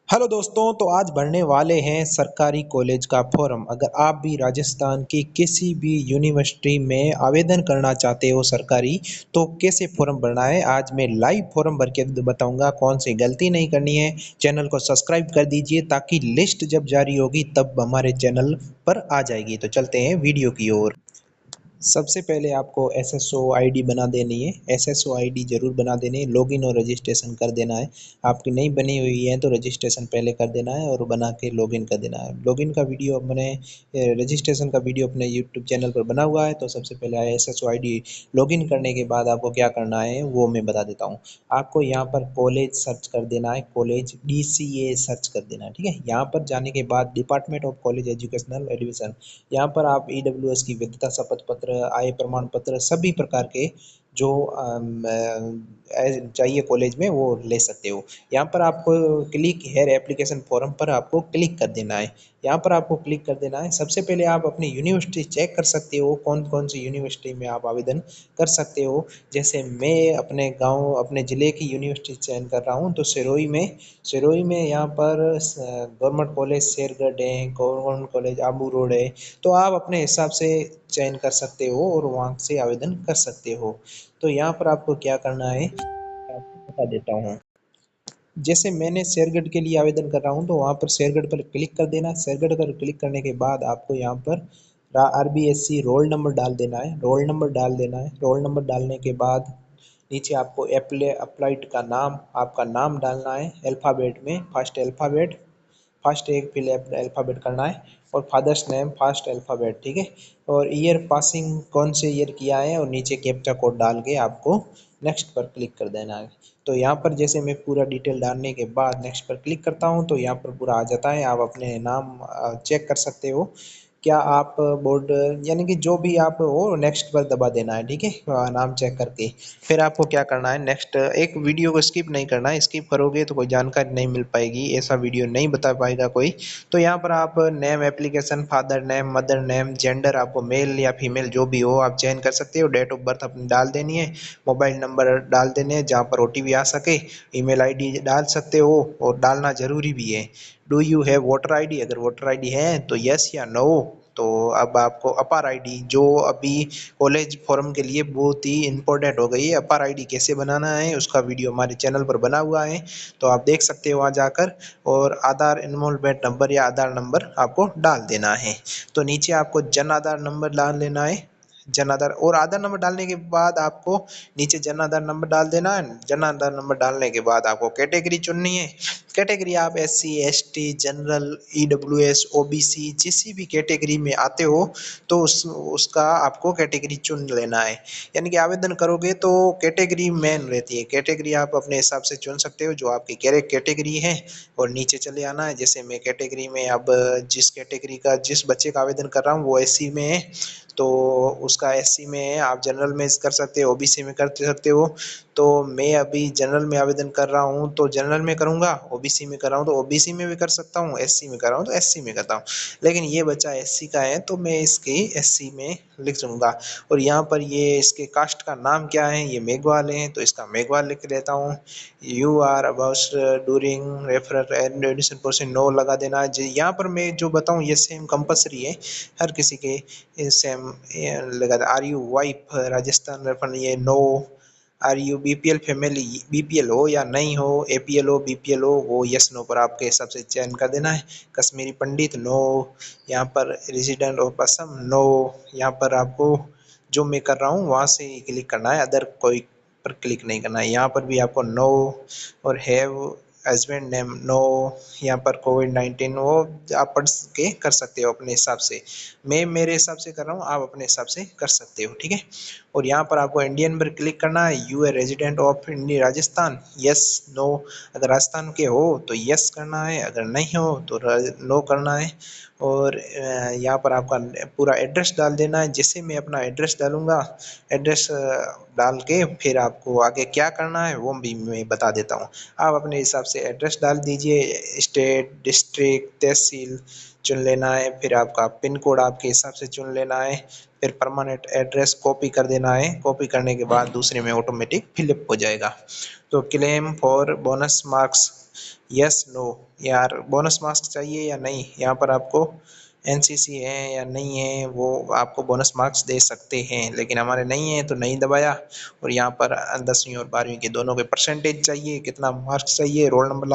Hello दोस्तों, तो आज भरने वाले हैं सरकारी कॉलेज का फॉर्म। अगर आप भी राजस्थान की किसी भी यूनिवर्सिटी में आवेदन करना चाहते हो सरकारी, तो कैसे फॉर्म भरना है आज मैं लाइव फॉर्म भर के बताऊंगा। कौन सी गलती नहीं करनी है। चैनल को सब्सक्राइब कर दीजिए ताकि लिस्ट जब जारी होगी तब हमारे चैनल पर आ जाएगी। तो चलते हैं वीडियो की ओर। सबसे पहले आपको एसएसओ आईडी बना देनी है। एसएसओ आईडी ज़रूर बना देनी है। लॉगिन और रजिस्ट्रेशन कर देना है। आपकी नहीं बनी हुई है तो रजिस्ट्रेशन पहले कर देना है और बना के लॉगिन कर देना है। लॉगिन का वीडियो मैंने रजिस्ट्रेशन का वीडियो अपने यूट्यूब चैनल पर बना हुआ है। तो सबसे पहले एसएसओ आईडी लॉगिन करने के बाद आपको क्या करना है वो मैं बता देता हूँ। आपको यहाँ पर कॉलेज सर्च कर देना है। कॉलेज DCA सर्च कर देना है। ठीक है, यहाँ पर जाने के बाद department of college educational admission, यहाँ पर आप EWS की वैधता शपथ पत्र, आय प्रमाण पत्र, सभी प्रकार के जो चाहिए कॉलेज में वो ले सकते हो। यहाँ पर आपको क्लिक हेयर एप्लीकेशन फॉर्म पर आपको क्लिक कर देना है। यहाँ पर आपको क्लिक कर देना है। सबसे पहले आप अपनी यूनिवर्सिटी चेक कर सकते हो कौन कौन सी यूनिवर्सिटी में आप आवेदन कर सकते हो। जैसे मैं अपने गांव अपने ज़िले की यूनिवर्सिटी चयन कर रहा हूँ, तो सिरोही में यहाँ पर गवर्नमेंट कॉलेज शेरगढ़ है, गवर्नमेंट कॉलेज आबू रोड है। तो आप अपने हिसाब से चयन कर सकते हो और वहाँ से आवेदन कर सकते हो। तो यहाँ पर आपको क्या करना है आपको बता देता हूँ। जैसे मैंने शेरगढ़ के लिए आवेदन कर रहा हूँ, तो वहाँ पर शेरगढ़ पर क्लिक कर देना। शेरगढ़ पर क्लिक करने के बाद आपको यहाँ पर RBSc रोल नंबर डाल देना है। रोल नंबर डाल देना है। रोल नंबर डालने के बाद नीचे आपको अप्लाइड का नाम, आपका नाम डालना है अल्फ़ाबेट में, फर्स्ट अल्फ़ाबेट, फर्स्ट एक फिल अल्फ़ाबेट करना है और फादर्स नेम फर्स्ट अल्फ़ाबेट। ठीक है, और ईयर पासिंग कौन से ईयर किया है और नीचे कैप्चा कोड डाल के आपको नेक्स्ट पर क्लिक कर देना है। तो यहाँ पर जैसे मैं पूरा डिटेल डालने के बाद नेक्स्ट पर क्लिक करता हूँ तो यहाँ पर पूरा आ जाता है। आप अपने नाम चेक कर सकते हो क्या आप बोर्ड, यानी कि जो भी आप हो नेक्स्ट पर दबा देना है। ठीक है, नाम चेक करके फिर आपको क्या करना है नेक्स्ट। एक वीडियो को स्किप नहीं करना है, स्किप करोगे तो कोई जानकारी नहीं मिल पाएगी, ऐसा वीडियो नहीं बता पाएगा कोई। तो यहाँ पर आप name application, father name, mother name, gender आपको मेल या फीमेल जो भी हो आप चयन कर सकते हो। डेट ऑफ बर्थ अपनी डाल देनी है। मोबाइल नंबर डाल देने हैं जहाँ पर OTP आ सके। ईमेल आईडी डाल सकते हो और डालना ज़रूरी भी है। Do you have voter ID, अगर वोटर आईडी है तो यस या नो। तो अब आपको अपार आईडी जो अभी कॉलेज फॉर्म के लिए बहुत ही इम्पोर्टेंट हो गई है, अपार आईडी कैसे बनाना है उसका वीडियो हमारे चैनल पर बना हुआ है, तो आप देख सकते हो वहाँ जाकर। और आधार इनरोलमेंट नंबर या आधार नंबर आपको डाल देना है। तो नीचे आपको जन आधार नंबर डाल लेना है। जन आधार और आधार नंबर डालने के बाद आपको नीचे जन आधार नंबर डाल देना है। जन आधार नंबर डालने के बाद आपको कैटेगरी चुननी है। कैटेगरी आप SC ST general EWS OBC जिस भी कैटेगरी में आते हो तो उसका आपको कैटेगरी चुन लेना है। यानी कि आवेदन करोगे तो कैटेगरी मेन रहती है। कैटेगरी आप अपने हिसाब से चुन सकते हो जो आपकी कैटेगरी है और नीचे चले आना है। जैसे मैं कैटेगरी में अब जिस कैटेगरी का जिस बच्चे का आवेदन कर रहा हूँ वो SC में है, तो उसका SC में है। आप जनरल में कर सकते हो, OBC में कर सकते हो। तो मैं अभी जनरल में आवेदन कर रहा हूँ तो जनरल में करूँगा, OBC में कर रहा हूँ तो OBC में भी कर सकता हूँ, SC में कर रहा हूँ तो SC में करता हूँ। लेकिन ये बच्चा SC का है तो मैं इसके SC में लिख दूँगा। और यहाँ पर ये इसके कास्ट का नाम क्या है, ये मेघवाल है तो इसका मेघवाल लिख देता हूँ। You are about during refer and addition percent no लगा देना है। यहाँ पर मैं जो बताऊँ ये सेम कंपलसरी है हर किसी के सेम लगा। Are you wife Rajasthan refer, ये नो। Are you BPL family, BPL हो या नहीं हो, APL हो BPL हो, वो यस नो पर आपके हिसाब से चयन कर देना है। कश्मीरी पंडित नो। यहाँ पर रेजिडेंट ऑफ असम नो। यहाँ पर आपको जो मैं कर रहा हूँ वहाँ से ही क्लिक करना है, अदर कोई पर क्लिक नहीं करना है। यहाँ पर भी आपको नो। और हैव हस्बैंड नेम नो। यहाँ पर COVID-19 वो आप पढ़ के कर सकते हो अपने हिसाब से। मैं मेरे हिसाब से कर रहा हूँ, आप अपने हिसाब से कर सकते हो। ठीक है, और यहाँ पर आपको इंडियन पर क्लिक करना है। You a resident of India Rajasthan, yes no. अगर राजस्थान के हो तो यस करना है, अगर नहीं हो तो नो करना है। और यहाँ पर आपका पूरा एड्रेस डाल देना है। जैसे मैं अपना एड्रेस डालूँगा, एड्रेस डाल के फिर आपको आगे क्या करना है वो भी मैं बता देता हूँ। आप अपने हिसाब से एड्रेस डाल दीजिए। स्टेट, डिस्ट्रिक्ट, तहसील चुन लेना है। फिर आपका पिन कोड आपके हिसाब से चुन लेना है। फिर परमानेंट एड्रेस कॉपी कर देना है, कॉपी करने के बाद दूसरे में ऑटोमेटिक फिलअप हो जाएगा। तो claim for bonus marks, yes no, यार बोनस मार्क्स चाहिए या नहीं, यहाँ पर आपको एनसीसी है या नहीं है, वो आपको बोनस मार्क्स दे सकते हैं, लेकिन हमारे नहीं है तो नहीं दबाया। और यहाँ पर 10वीं और 12वीं के दोनों के परसेंटेज चाहिए, कितना मार्क्स चाहिए, रोल नंबर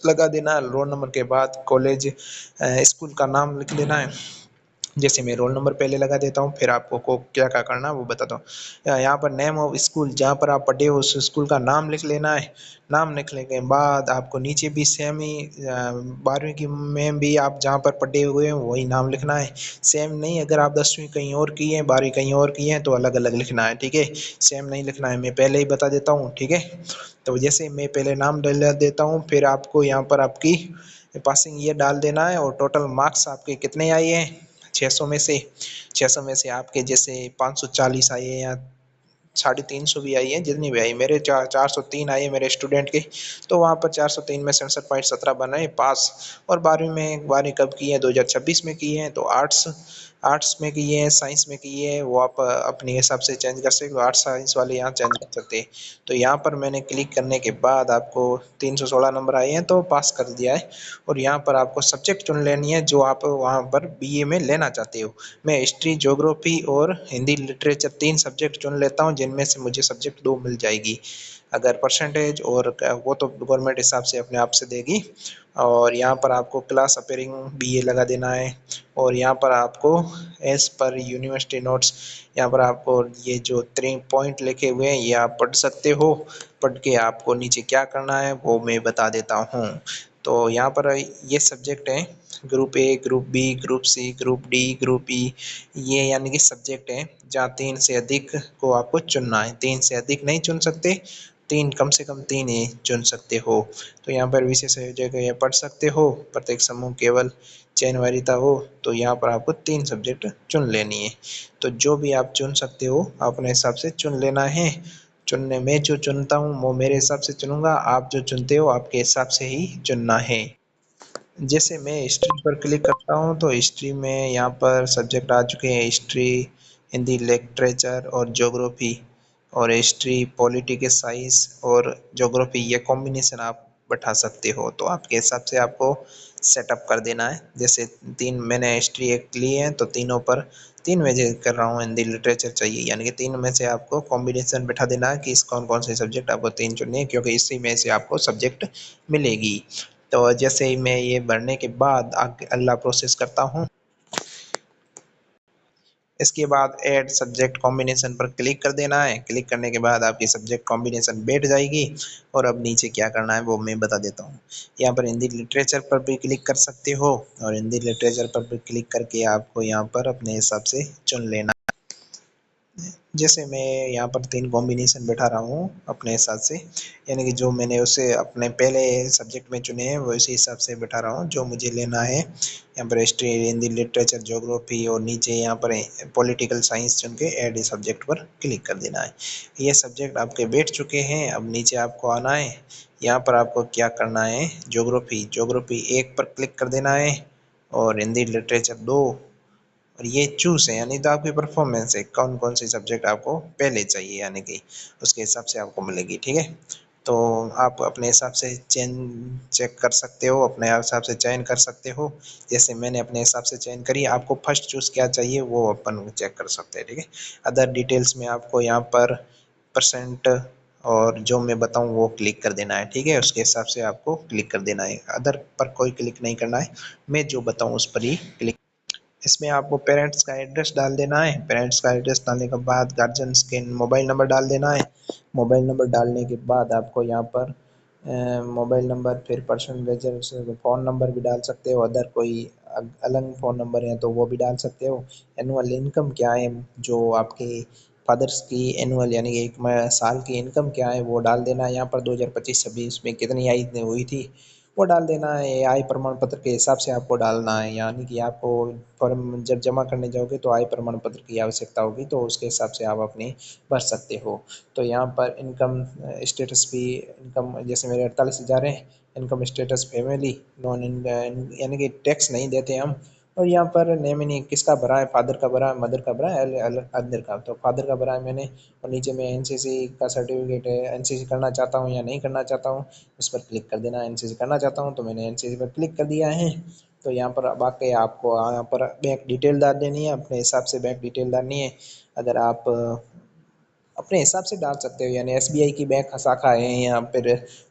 लगा देना, रोल नंबर के बाद कॉलेज स्कूल का नाम लिख देना है। जैसे मैं रोल नंबर पहले लगा देता हूँ, फिर आपको को क्या क्या करना है वो बताता हूँ। यहाँ पर नेम ऑफ स्कूल, जहाँ पर आप पढ़े हो उस स्कूल का नाम लिख लेना है। नाम लिखने के बाद आपको नीचे भी सेम ही 12वीं की में भी आप जहाँ पर पढ़े हुए हैं वही नाम लिखना है। सेम नहीं, अगर आप 10वीं कहीं और की है, 12वीं कहीं और की है तो अलग अलग लिखना है, ठीक है। सेम नहीं लिखना है, मैं पहले ही बता देता हूँ, ठीक है। तो जैसे मैं पहले नाम डाल देता हूँ, फिर आपको यहाँ पर आपकी पासिंग ईयर डाल देना है और टोटल मार्क्स आपके कितने आए हैं 600 में से। 600 में से आपके जैसे 540 आए हैं या 350 भी आई है, जितनी भी आई, मेरे 403 आए मेरे स्टूडेंट के। तो वहाँ पर 403 में 67.17 बने पास। और 12वीं में, 12वीं कब की है, 2026 में की है, तो आर्ट्स आर्ट्स में की है, साइंस में की है, वो आप अपने हिसाब से चेंज कर सकते हो, आर्ट्स साइंस वाले यहाँ चेंज कर सकते हैं। तो यहाँ पर मैंने क्लिक करने के बाद आपको 316 नंबर आए हैं तो पास कर दिया है। और यहाँ पर आपको सब्जेक्ट चुन लेनी है जो आप वहाँ पर बीए में लेना चाहते हो। मैं हिस्ट्री, ज्योग्राफी और हिंदी लिटरेचर 3 सब्जेक्ट चुन लेता हूँ, जिनमें से मुझे सब्जेक्ट 2 मिल जाएगी। अगर परसेंटेज और वो तो गवर्नमेंट हिसाब से अपने आप से देगी। और यहाँ पर आपको क्लास अपेयरिंग बीए लगा देना है। और यहाँ पर आपको एज पर यूनिवर्सिटी नोट्स, यहाँ पर आपको ये जो 3 पॉइंट लिखे हुए हैं ये आप पढ़ सकते हो। पढ़ के आपको नीचे क्या करना है वो मैं बता देता हूँ। तो यहाँ पर ये सब्जेक्ट हैं, group A, group B, group C, group D, group E, ये यानी कि सब्जेक्ट हैं जहाँ 3 से अधिक को आपको चुनना है। 3 से अधिक नहीं चुन सकते, 3 कम से कम 3 ही चुन सकते हो। तो यहाँ पर विशेषज्ञ को ये पढ़ सकते हो, प्रत्येक समूह केवल चयन वरीयता हो, तो यहाँ पर आपको 3 सब्जेक्ट चुन लेनी है। तो जो भी आप चुन सकते हो अपने हिसाब से चुन लेना है। चुनने मैं जो चुनता हूँ वो मेरे हिसाब से चुनूंगा, आप जो चुनते हो आपके हिसाब से ही चुनना है। जैसे मैं हिस्ट्री पर क्लिक करता हूँ तो हिस्ट्री में यहाँ पर सब्जेक्ट आ चुके हैं, हिस्ट्री, हिंदी लिटरेचर और ज्योग्राफी। और हिस्ट्री, पॉलिटिकल साइंस और ज्योग्राफी ये कॉम्बिनेशन आप बैठा सकते हो, तो आपके हिसाब से आपको सेटअप कर देना है। जैसे 3 मैंने हिस्ट्री एक ली है तो तीनों पर 3 में जो कर रहा हूँ हिंदी लिटरेचर चाहिए, यानी कि 3 में से आपको कॉम्बिनेशन बैठा देना है कि इस कौन कौन से सब्जेक्ट आपको 3 चुनने हैं, क्योंकि इसी में से आपको सब्जेक्ट मिलेगी। तो जैसे ही मैं ये भरने के बाद आगे अगला प्रोसेस करता हूँ, इसके बाद ऐड सब्जेक्ट कॉम्बिनेशन पर क्लिक कर देना है। क्लिक करने के बाद आपकी सब्जेक्ट कॉम्बिनेशन बैठ जाएगी। और अब नीचे क्या करना है वो मैं बता देता हूँ। यहाँ पर हिंदी लिटरेचर पर भी क्लिक कर सकते हो, और हिंदी लिटरेचर पर भी क्लिक करके आपको यहाँ पर अपने हिसाब से चुन लेना। जैसे मैं यहाँ पर 3 कॉम्बिनेशन बैठा रहा हूँ अपने हिसाब से, यानी कि जो मैंने उसे अपने पहले सब्जेक्ट में चुने हैं वो इसी हिसाब से बैठा रहा हूँ जो मुझे लेना है। यहाँ पर हिस्ट्री, हिंदी लिटरेचर, ज्योग्राफी और नीचे यहाँ पर पॉलिटिकल साइंस चुन के ऐड सब्जेक्ट पर क्लिक कर देना है। ये सब्जेक्ट आपके बैठ चुके हैं, अब नीचे आपको आना है। यहाँ पर आपको क्या करना है, ज्योग्राफी, ज्योग्राफी 1 पर क्लिक कर देना है और हिंदी लिटरेचर 2। और ये चूज़ है, यानी तो आपकी परफॉर्मेंस है कौन कौन सी सब्जेक्ट आपको पहले चाहिए, यानी कि उसके हिसाब से आपको मिलेगी, ठीक है। तो आप अपने हिसाब से चेक कर सकते हो, अपने हिसाब से चयन कर सकते हो। जैसे मैंने अपने हिसाब से चयन करी, आपको फर्स्ट चूज़ क्या चाहिए वो अपन चेक कर सकते हैं, ठीक है। अदर डिटेल्स में आपको यहाँ पर परसेंट और जो मैं बताऊँ वो क्लिक कर देना है, ठीक है। उसके हिसाब से आपको क्लिक कर देना है, अदर पर कोई क्लिक नहीं करना है, मैं जो बताऊँ उस पर ही क्लिक। इसमें आपको पेरेंट्स का एड्रेस डाल देना है। पेरेंट्स का एड्रेस डालने के बाद गार्जियंस के मोबाइल नंबर डाल देना है। मोबाइल नंबर डालने के बाद आपको यहाँ पर मोबाइल नंबर, फिर पर्सनल डिटेल्स, फ़ोन नंबर भी डाल सकते हो, अदर कोई अलग फ़ोन नंबर है तो वो भी डाल सकते हो। एनुअल इनकम क्या है, जो आपके फादर्स की एनुअल यानी कि 1 साल की इनकम क्या है वो डाल देना है। यहाँ पर 2025-26 में कितनी आय हुई थी वो डाल देना है। आय प्रमाण पत्र के हिसाब से आपको डालना है, यानी कि आपको फॉर्म जब जमा करने जाओगे तो आय प्रमाण पत्र की आवश्यकता होगी, तो उसके हिसाब से आप अपनी भर सकते हो। तो यहाँ पर इनकम स्टेटस भी, इनकम जैसे मेरे 48,000 है, इनकम स्टेटस फैमिली, नॉन यानी कि टैक्स नहीं देते हम, और यहाँ पर नेम नहीं किसका भरा है, फादर का भरा है, मदर का भरा है, अदर का, तो फादर का भरा है मैंने। और नीचे में एनसीसी का सर्टिफिकेट है, एनसीसी करना चाहता हूँ या नहीं करना चाहता हूँ, उस पर क्लिक कर देना है। एनसीसी करना चाहता हूँ तो मैंने एनसीसी पर क्लिक कर दिया है। तो यहाँ पर बाकी आपको यहाँ पर बैंक डिटेल डाल देनी है, अपने हिसाब से बैंक डिटेल डालनी है। अगर आप अपने हिसाब से डाल सकते हो, यानी एसबीआई की बैंक शाखा है या फिर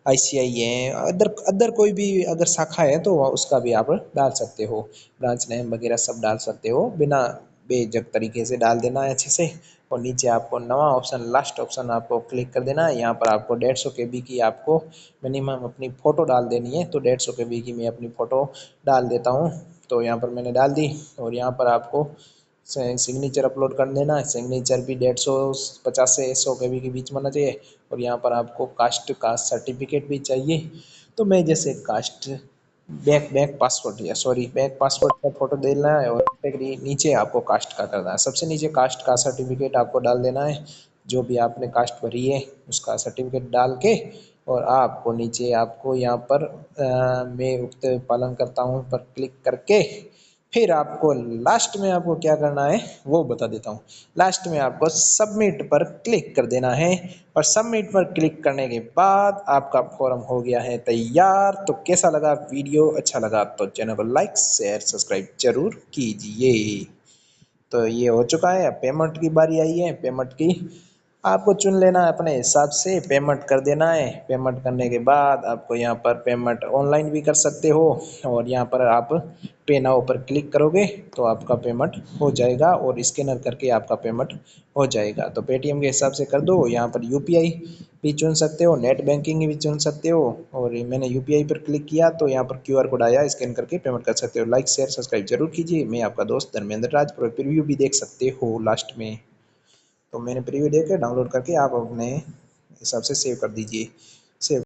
आईसीआई है, अदर अदर कोई भी अगर शाखा है तो उसका भी आप डाल सकते हो, ब्रांच नेम वगैरह सब डाल सकते हो, बिना बेझक तरीके से डाल देना है अच्छे से। और नीचे आपको नवा ऑप्शन, लास्ट ऑप्शन आपको क्लिक कर देना है। यहाँ पर आपको 150 KB की आपको मिनिमम अपनी फ़ोटो डाल देनी है, तो 150 KB की मैं अपनी फ़ोटो डाल देता हूँ। तो यहाँ पर मैंने डाल दी और यहाँ पर आपको सिग्नेचर अपलोड कर देना है। सिग्नेचर भी 150 से 100 KB के बीच में होना चाहिए। और यहाँ पर आपको कास्ट सर्टिफिकेट भी चाहिए, तो मैं जैसे कास्ट बैंक बैंक पासवर्ड या सॉरी बैंक पासवर्ड का फोटो देना है। और नीचे आपको कास्ट का करना है, सबसे नीचे कास्ट का सर्टिफिकेट आपको डाल देना है, जो भी आपने कास्ट भरी है उसका सर्टिफिकेट डाल के। और आपको नीचे आपको यहाँ पर मैं उक्त पालन करता हूँ पर क्लिक करके फिर आपको लास्ट में आपको क्या करना है वो बता देता हूँ। लास्ट में आपको सबमिट पर क्लिक कर देना है, और सबमिट पर क्लिक करने के बाद आपका फॉर्म हो गया है तैयार। तो कैसा लगा वीडियो, अच्छा लगा तो चैनल को लाइक शेयर सब्सक्राइब जरूर कीजिए। तो ये हो चुका है, अब पेमेंट की बारी आई है। पेमेंट की आपको चुन लेना है, अपने हिसाब से पेमेंट कर देना है। पेमेंट करने के बाद आपको यहाँ पर पेमेंट ऑनलाइन भी कर सकते हो, और यहाँ पर आप पे नाउ पर क्लिक करोगे तो आपका पेमेंट हो जाएगा, और स्कैनर करके आपका पेमेंट हो जाएगा। तो पेटीएम के हिसाब से कर दो, यहाँ पर यूपीआई भी चुन सकते हो, नेट बैंकिंग भी चुन सकते हो। और मैंने यूपीआई पर क्लिक किया तो यहाँ पर क्यूआर कोड आया, स्कैन करके पेमेंट कर सकते हो। लाइक शेयर सब्सक्राइब जरूर कीजिए। मैं आपका दोस्त धर्मेंद्र राज, प्रीव्यू भी देख सकते हो लास्ट में। तो मैंने प्रीव्यू देकर डाउनलोड करके आप अपने हिसाब से सेव कर दीजिए। सेव